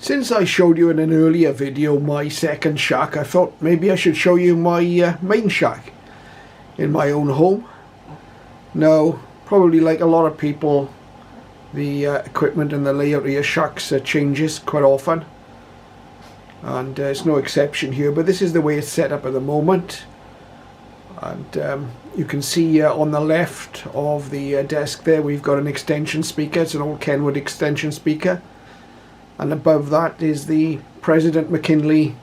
Since I showed you in an earlier video my second shack, I thought maybe I should show you my main shack in my own home. Now, probably like a lot of people, the equipment and the layout of your shacks changes quite often, and it's no exception here, but this is the way it's set up at the moment. And you can see on the left of the desk there we've got an extension speaker. It's an old Kenwood extension speaker, and above that is the President McKinley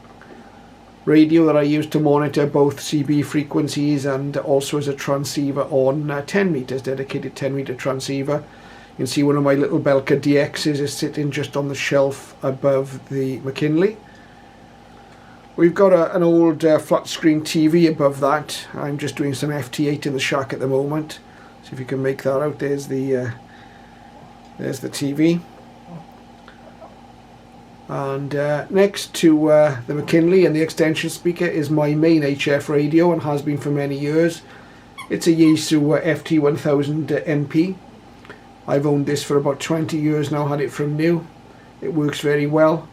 radio that I use to monitor both CB frequencies and also as a transceiver on 10 meters, dedicated 10 meter transceiver. You can see one of my little Belka DXs is sitting just on the shelf above the McKinley. We've got an old flat screen TV above that. I'm just doing some FT8 in the shack at the moment. See if you can make that out. There's the TV. And next to the McKinley and the extension speaker is my main HF radio, and has been for many years. It's a Yaesu FT1000 NP. I've owned this for about 20 years now, had it from new. It works very well.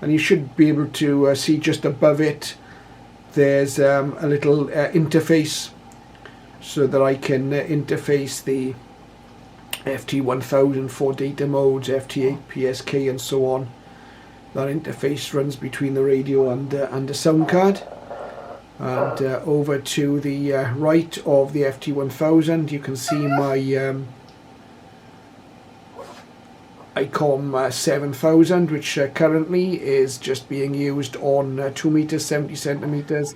And you should be able to see just above it there's a little interface, so that I can interface the FT1000 for data modes, FT8, PSK and so on. That interface runs between the radio and the sound card. And over to the right of the FT1000 you can see my ICOM 7000, which currently is just being used on 2 meters 70 centimeters,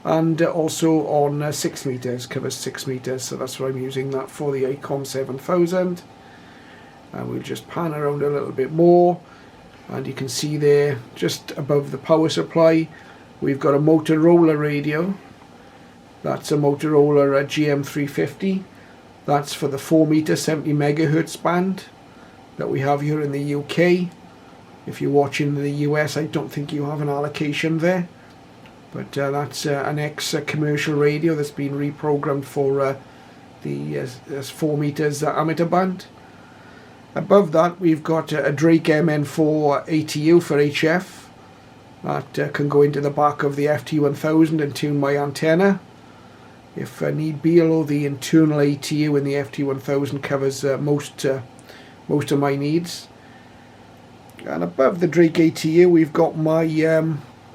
and also on 6 meters, covers 6 meters, so that's what I'm using that for, the ICOM 7000. And we'll just pan around a little bit more, and you can see there just above the power supply we've got a Motorola radio. That's a Motorola GM350. That's for the 4 meter 70 megahertz band that we have here in the UK. If you're watching in the US, I don't think you have an allocation there, but that's an ex-commercial radio that's been reprogrammed for the 4 meters amateur band. Above that we've got a Drake MN4 ATU for HF that can go into the back of the FT1000 and tune my antenna if need be, although the internal ATU in the FT1000 covers most of my needs. And above the Drake ATU we've got my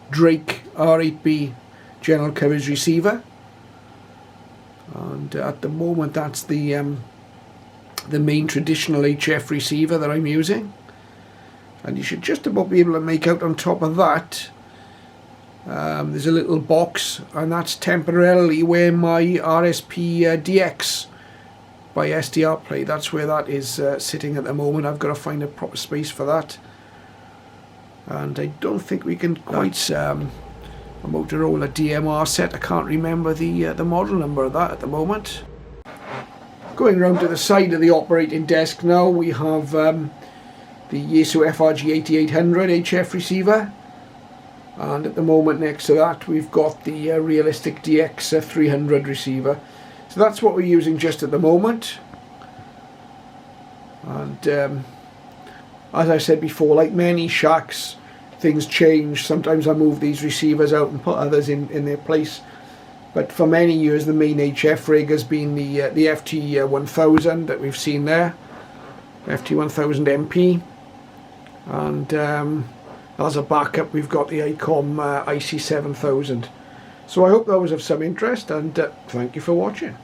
Drake R8B general coverage receiver, and at the moment that's the main traditional HF receiver that I'm using. And you should just about be able to make out on top of that there's a little box, and that's temporarily where my RSP DX by SDR Play, that's where that is sitting at the moment. I've got to find a proper space for that, and I don't think we can quite a Motorola DMR set. I can't remember the model number of that at the moment. Going round to the side of the operating desk now, we have the Yaesu FRG 8800 HF receiver, and at the moment next to that we've got the Realistic DX 300 receiver. So that's what we're using just at the moment. And as I said before, like many shacks, things change. Sometimes I move these receivers out and put others in their place. But for many years the main HF rig has been the FT1000 that we've seen there, FT1000 MP. And as a backup we've got the ICOM IC7000. So I hope that was of some interest, and thank you for watching.